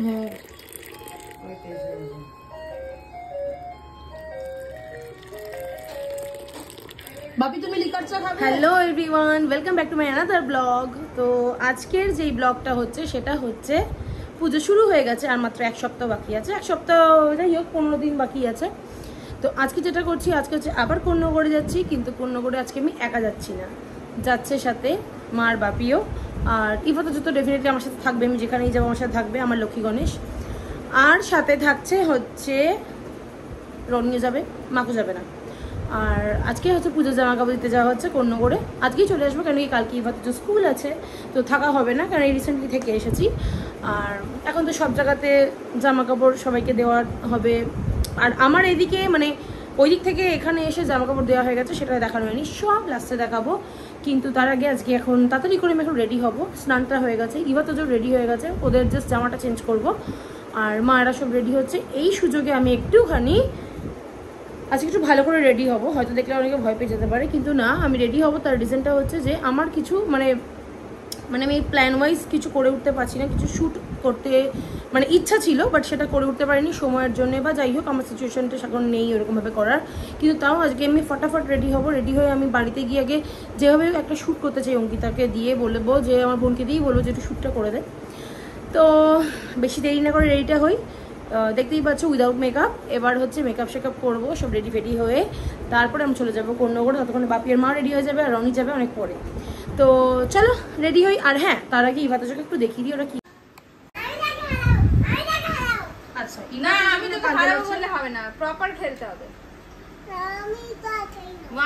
হ্যাঁ বাপি তুমি লিকার চা খাবে? Hello everyone, welcome back to my another blog. তো আজকের যেই ব্লগটা হচ্ছে সেটা হচ্ছে পুজো শুরু হয়ে গেছে আর মাত্র এক সপ্তাহ বাকি আছে। এক সপ্তাহ যাই হোক 15 দিন বাকি আছে। তো আজকে যেটা করছি, আজকে হচ্ছে আবার কন্যাগড়ে যাচ্ছি, কিন্তু কন্যাগড়ে আজকে আমি একা যাচ্ছি না, যাচ্ছে সাথে মার বাপিও। আর ইভা তো ডেফিনেটলি আমার সাথে থাকবে, আমি যেখানেই যাবো আমার সাথে থাকবে, আমার লক্ষ্মী গণেশ। আর সাথে থাকছে হচ্ছে রনিও যাবে, মাকু যাবে না। আর আজকে হচ্ছে পুজোর জামা কাপড় দিতে যাওয়া হচ্ছে কন্যাগড়ে। আজকেই চলে আসবো, কারণ কি কালকে ইভা তো স্কুল আছে, তো থাকা হবে না, কারণ এই রিসেন্টলি থেকে এসেছি। আর এখন তো সব জায়গাতে জামা কাপড় সবাইকে দেওয়া হবে। আর আমার এদিকে মানে ওই দিক থেকে এখানে এসে জামা কাপড় দেওয়া হয়ে গেছে, সেটা দেখানো হয়নি, সব লাস্টে দেখাবো। কিন্তু তার আগে আজকে এখন তাড়াতাড়ি করে আমি এখন রেডি হব। স্নানটা হয়ে গেছে, ইভা তো রেডি হয়ে গেছে, ওদের জাস্ট জামাটা চেঞ্জ করব। আর মায়েরা সব রেডি হচ্ছে। এই সুযোগে আমি একটুখানি আজকে একটু ভালো করে রেডি হব। হয়তো দেখলে অনেকে ভয় পেয়ে যেতে পারে, কিন্তু না, আমি রেডি হব। তার রিজনটা হচ্ছে যে আমার কিছু মানে আমি প্ল্যান ওয়াইজ কিছু করে উঠতে পারছি না। কিছু শ্যুট করতে মানে ইচ্ছা ছিল, বাট সেটা করে উঠতে পারিনি সময়ের জন্য, বা যাই হোক আমার সিচুয়েশনটা এখন নেই ওরকমভাবে করার। কিন্তু তাও আজকে আমি ফটাফট রেডি হব। রেডি হয়ে আমি বাড়িতে গিয়ে আগে যেভাবে একটা শ্যুট করতে চাই অঙ্কিতাকে দিয়ে বলবো, যে আমার বোনকে দিয়েই বলবো যে একটু শ্যুটটা করে দেয়। তো বেশি দেরি না করে রেডিটা হই। দেখতেই পাচ্ছ উইদাউট মেকআপ। এবার হচ্ছে মেকআপ শেকআপ করবো, সব রেডি ফেডি হয়ে তারপরে আমি চলে যাবো কন্যাগড়ে। ততক্ষণে বাপি আর মা রেডি হয়ে যাবে, আর রনি যাবে অনেক পরে। তো চলো রেডি হই। আর হ্যাঁ, তার আগে ইভাতাজকে একটু দেখিয়ে দিই ওরা কি। আচ্ছা না, আমি তো ভালো বললে হবে না, প্রপার খেলতে হবে।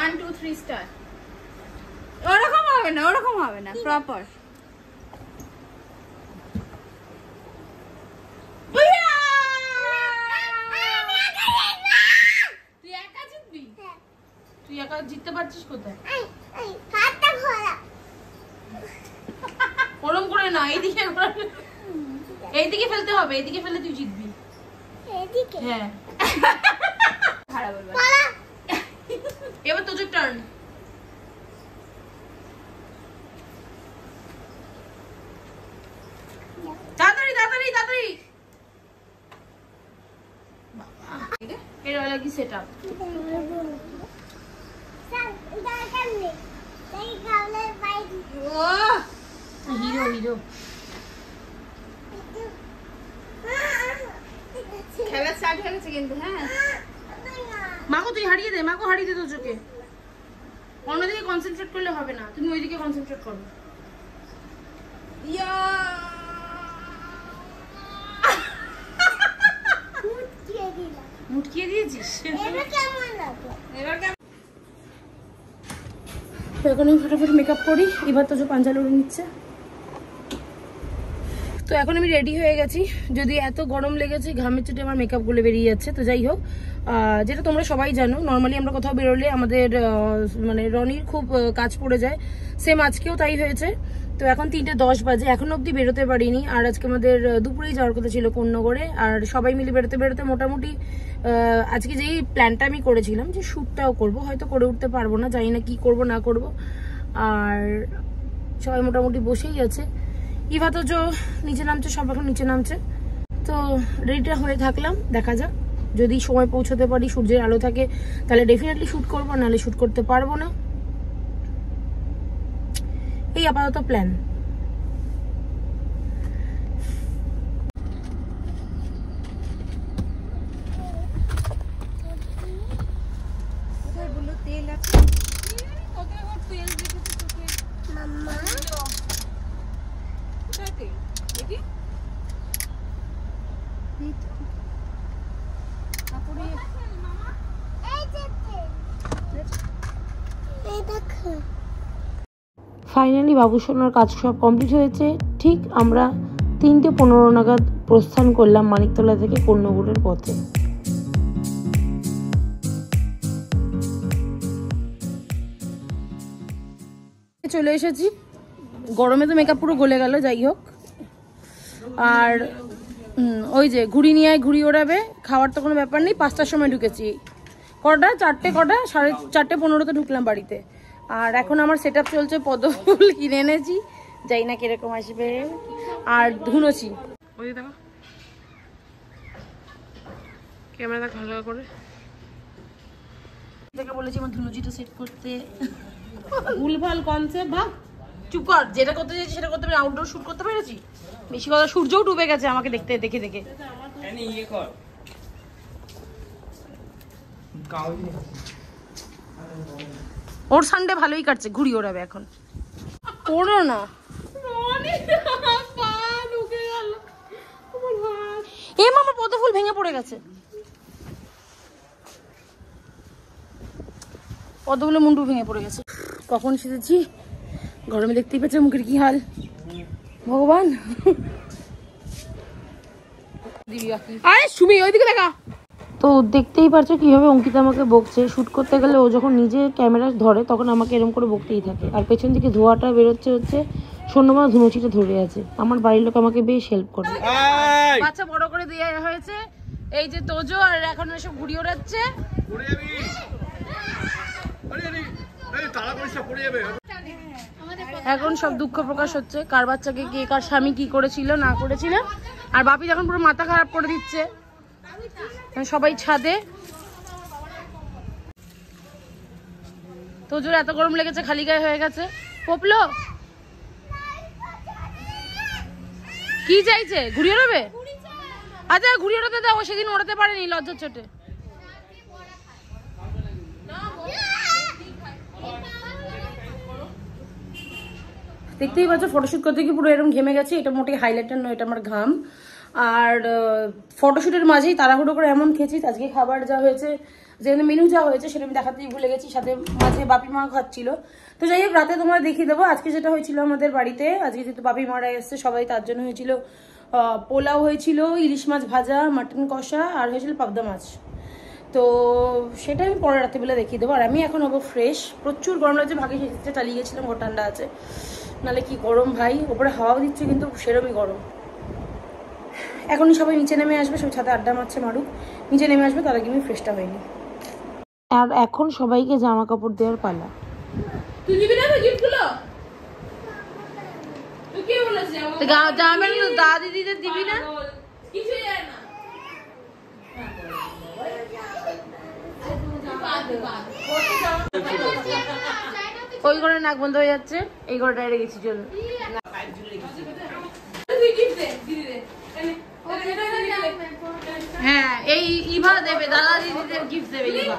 1 2 3 স্টার্ট। ওরকম হবে না, প্রপার। তুই একা জিততে পারছিস কোথায়? ওরম করে না, এইদিকে ফেলতে হবে, এইদিকে ফেলে তুই জিতবি। হ্যাঁ এবার তোর টার্ন। তাড়াতাড়ি তাড়াতাড়ি তাড়াতাড়ি। এর বেলা কি সেট আপ? হিরো হিরো খেলা স্টার্ট হয়ে গেছে কিন্তু। হ্যাঁ মাকো তুই হারিয়ে দে, মাকো হারিয়ে দে তোর চোখে। অন্যদিকে কনসেন্ট্রেট করলে হবে না, তুমি ওইদিকে কনসেন্ট্রেট করো। মুটকিয়ে দিয়েছিস। এখন আমি ফটাফট মেকআপ করি। এবার তো পাঞ্জা লড়ে নিচ্ছে। তো এখন আমি রেডি হয়ে গেছি। যদি এত গরম লেগেছে, ঘামের চুটে আমার মেকআপগুলো বেরিয়ে যাচ্ছে। তো যাই হোক, যেটা তোমরা সবাই জানো, নর্মালি আমরা কোথাও বেরোলে আমাদের মানে রনির খুব কাজ পড়ে যায়। সেম আজকেও তাই হয়েছে। তো এখন 3:10 বাজে, এখন অবধি বেরোতে পারিনি। আর আজকে আমাদের দুপুরেই যাওয়ার কথা ছিল কন্যাগড়ে। আর সবাই মিলে বেরোতে বেরোতে মোটামুটি আজকে যেই প্ল্যানটা আমি করেছিলাম যে শ্যুটটাও করবো, হয়তো করে উঠতে পারবো না, জানি না কি করব না করব। আর সবাই মোটামুটি বসেই আছে। ইভা তো নিচে নামছে, সব এখন নিচে নামছে। তো রেডিটা হয়ে থাকলাম, দেখা যাক। যদি সময় পৌঁছতে পারি, সূর্যের আলো থাকে, তাহলে ডেফিনেটলি শ্যুট করবো, নাহলে শ্যুট করতে পারবো না। এই আপাতত প্ল্যান। ফাইনালি বাবুসোনার কাজ সব কমপ্লিট হয়েছে। ঠিক আমরা 3:15 নাগাদ প্রস্থান করলাম মানিকতলা থেকে কন্যাগড়ের পথে। চলে এসেছি। গরমে তো মেকআপ পুরো গলে গেল, যাই হোক। আর ওই যে ঘুড়ি নিয়ে ঘুড়ি ওড়াবে, খাওয়ার তো কোনো ব্যাপার নেই। 5টার সময় ঢুকেছি, কটা 4:15 ঢুকলাম বাড়িতে। আর এখন আমার সেট আপ চলছে, পদ্মফুল কিনে এনেছি, যাই না কিরকম আসবে। আর ধুনোছি, ওই দেখো ক্যামেরাটা ভালো করে দেখে বলেছি আমার ধুনুচিটা সেট করতে। ভুলভাল কনসেপ্ট ভাব, চুপ কর। যেটা করতে চাইছি সেটা করতে পারি। আউটডোর শুট করতে পেরেছি। বেশি কথা, সূর্যও ডুবে গেছে আমাকে দেখতে দেখে দেখে। ওর সানডে ভালোই কাটছে, ঘুরি ওড়াবে এখন। ওরও না এ মামা পদ্ম ফুল ভেঙে পড়ে গেছে। পদ্মফুলের মুন্ডু ভেঙে পড়ে গেছে। কখন সেজেছি, গরমে দেখতেই পাচ্ছে মুখের কি হাল ভগবান। আরে সুমি ওইদিকে দেখা। তো দেখতেই পারছো কিভাবে অঙ্কিতা আমাকে বকছে। শুট করতে গেলে ও যখন নিজে ক্যামেরা ধরে তখন আমাকে এরকম করে বকতেই থাকে। আর পেছন দিকে ধোয়াটা বেরোচ্ছে হচ্ছে সন্ধ্যা ধুনুচিটা ধরে আছে। আমার বাড়ির লোক আমাকে বেশ হেল্প করে। বাচ্চা বড় করে দেওয়া হয়েছে। এই যে তোজো আর এখন এসব ঘুরি ওড়াচ্ছে। এখন সব দুঃখ প্রকাশ হচ্ছে কার বাচ্চাকে কে কার স্বামী কি করেছিল না করেছিল। আর বাপি যখন পুরো মাথা খারাপ করে দিচ্ছে। সবাই ছাদে। তোজোর এত গরম লেগেছে খালি গায়ে হয়ে গেছে। পপলো কি চাইছে? ঘুরিয়ে ওড়াবে? আচ্ছা ঘুরিয়ে ওড়াতে দাও, সেদিন ওড়াতে পারেনি লজ্জার চোটে। দেখতেই পাচ্ছ ফটোশুট করতে গিয়ে পুরো এরকম ঘেমে গেছে। এটা মোটেই হাইলাইটার নয়, এটা আমার ঘাম। আর ফটোশুটের মাঝেই তাড়াহুড়ো করে এমন খেয়েছি। আজকে খাবার যা হয়েছে, যেখানে মেনু যা হয়েছে সেটা আমি দেখাতেই ভুলে গেছি। সাথে মাঝে বাপি মা খাচ্ছিল। তো যাই হোক, রাতে তোমরা দেখিয়ে দেবো আজকে যেটা হয়েছিল আমাদের বাড়িতে। আজকে যেহেতু বাপি মারা এসছে সবাই, তার জন্য হয়েছিল পোলাও হয়েছিল, ইলিশ মাছ ভাজা, মাটন কষা, আর হয়েছিল পাবদা মাছ। তো সেটা আমি পরে রাত্রিবেলা দেখিয়ে দেবো। আর আমি এখন হবো ফ্রেশ। প্রচুর গরম লাগছে, ভাগে সেটা চালিয়ে গেছিলাম, ঘর ঠান্ডা আছে। নাহলে কি গরম ভাই, ওপরে হাওয়াও দিচ্ছে কিন্তু সেরকমই গরম। এখনই সবাই নিচে নেমে আসবে, সব ছাদে আড্ডা মারছে মারুক। নিচে নেমে আসবে, তার আগে আমি ফ্রেশটা হয়নি। আর এখন সবাইকে জামা কাপড় দেওয়ার পালা। তুই দিবি না গিফটগুলো? তুই কি বলেছিস জামা দাদি দিদিদের দিবি না? কিছুই যায় না। ওই ঘরে নাক বন্ধ হয়ে যাচ্ছে, এই ঘরে ডাইরেক্ট গেছি চল। হ্যাঁ এই ইভা দেবে, দাদা দিদিদের গিফট দেবে ইভা।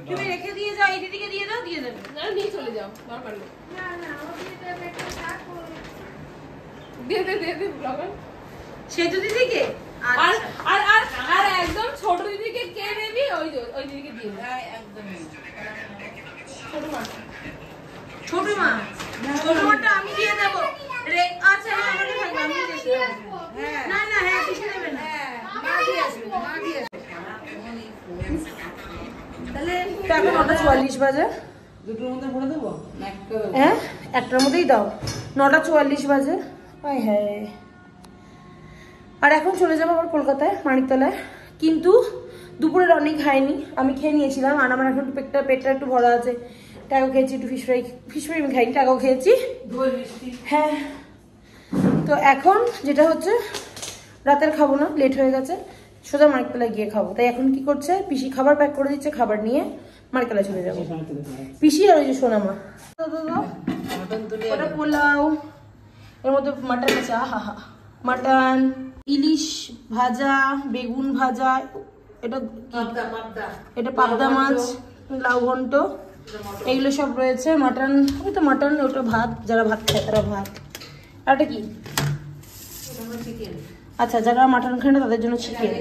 তুমি রেখে দিয়ে যাও, এই দিদিকে দিয়ে দাও, দিয়ে দেবে। নিয়ে চলে যাও, দরকার নেই। সেতু দিদিকে আর একদম ছোট দিদিকে কে দেবি? ওই দিদিকে দিয়ে ছোট মা, ছোট মাটা আমি দিয়ে দেবো। আচ্ছা আমাকে থাকবে, আমি দিয়ে দেবো। না না হ্যাঁ কিছু দেবে না, মা দিয়ে আসবে, মা দিয়ে আসবে। তাহলে এখন 9:44 বাজে। দুটোর মধ্যে ভরে দেবো? হ্যাঁ একটার মধ্যেই দাও। 9:44 বাজে। হায় হায়। আর এখন চলে যাবো আবার কলকাতায়, মানিকতলায়। কিন্তু দুপুরের অনেক খাইনি, আমি খেয়ে নিয়েছিলাম। আর আমার এখন পেটটা একটু ভরা আছে। টাকাও খেয়েছি, একটু ফিশ ফ্রাই আমি খাইনি, টাকাও খেয়েছি। হ্যাঁ তো এখন যেটা হচ্ছে, রাতের খাবো না, লেট হয়ে গেছে, সোজা মানিকতলায় গিয়ে খাবো। তাই এখন কি করছে, পিসি খাবার প্যাক করে দিচ্ছে, খাবার নিয়ে মানিকতলায় চলে যাবো। পিসি আর ওই যে সোনামা। ওটা পোলাও, এর মধ্যে মাটন আছে, হা হা, মাটন, ইলিশ ভাজা, বেগুন ভাজা, এটা পাবদা মাছ, লাউ ঘন্ট, এগুলো সব রয়েছে। মাটন, ওই তো মাটন, ওটা ভাত, যারা ভাত খায় তারা ভাত। আর এটা কি? আচ্ছা যারা মাটন খায় না তাদের জন্য চিকেন।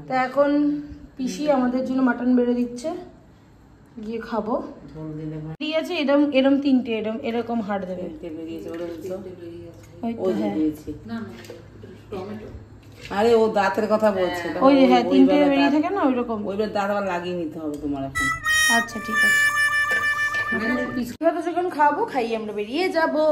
তা এখন পিসি আমাদের জন্য মাটন বেড়ে দিচ্ছে, গিয়ে খাবো। দিয়েছে এরকম এরকম তিনটে, এরকম হাড় দেবে। আরে ও দাঁতের কথা বলছে, ওই যে হ্যাঁ তিনটে বেরিয়ে থাকে না ওইরকম, ওইবার দাঁত আবার লাগিয়ে নিতে হবে তোমার এখন। আচ্ছা ঠিক আছে, যখন খাবো খাইয়ে আমরা বেরিয়ে যাবো।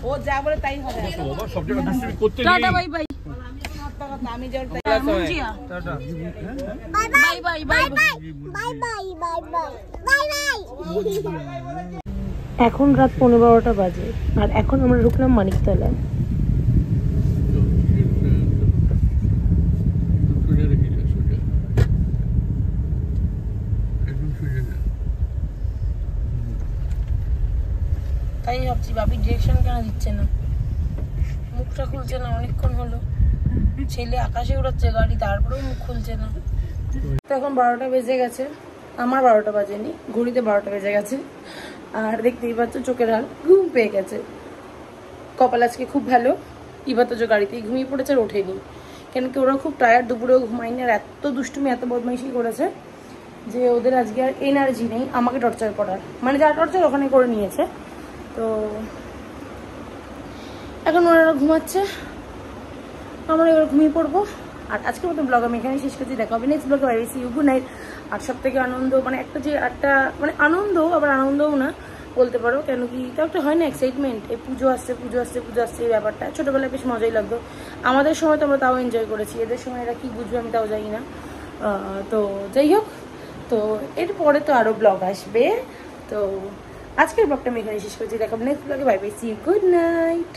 ও যা বলে তাই হবে। Tata bye bye. আমি যাওয়ার তাই বাই বাই বাই এখন রাত 11:15 বাজে আর এখন আমরা ঢুকলাম মানিকতলায়। তাই ভাবছি বাপি ডিরেকশন কেন দিচ্ছে না, মুখটা খুলছে না, অনেকক্ষণ হলো ছেলে আকাশে উড়াচ্ছে গাড়ি তারপরেও মুখ খুলছে না। তো এখন 12টা বেজে গেছে, আমার 12টা বাজেনি, ঘড়িতে 12টা বেজে গেছে। আর দেখতেই পাচ্ছ চোখের হাল, ঘুম পেয়ে গেছে। কপাল আজকে খুব ভালো, ইবার তো গাড়িতেই ঘুমিয়ে পড়েছে আর ওঠেনি, কেন কি ওরা খুব টায়ার্ড, দুপুরেও ঘুমায়নি আর এত দুষ্টুমি এত বদমাইশি করেছে যে ওদের আজকে আর এনার্জি নেই আমাকে টর্চার করার, মানে যা টর্চার ওখানে করে নিয়েছে। তো এখন ওনারা ঘুমাচ্ছে, আমরা এবার ঘুমিয়ে পড়বো। আর আজকের মতো ব্লগ আমি এখানে শেষ করছি, দেখা হবে নেক্সট ব্লগে। Bye see you, good night. আর সব থেকে আনন্দ মানে একটা মানে আনন্দ আবার আনন্দও না বলতে পারো, কেন কি তাও একটা হয় না এক্সাইটমেন্ট, এই পুজো আসছে এই ব্যাপারটা ছোটোবেলায় বেশ মজাই লাগতো। আমাদের সময় তো আমরা তাও এনজয় করেছি, এদের সময় এরা কী বুঝবে আমি তাও জানি না। তো যাই হোক, তো এরপরে তো আরও ব্লগ আসবে। তো আজকের ব্লগটা আমি এখানে শেষ করছি, দেখা হবে নেক্সট ব্লগে। Bye bye see you, good night.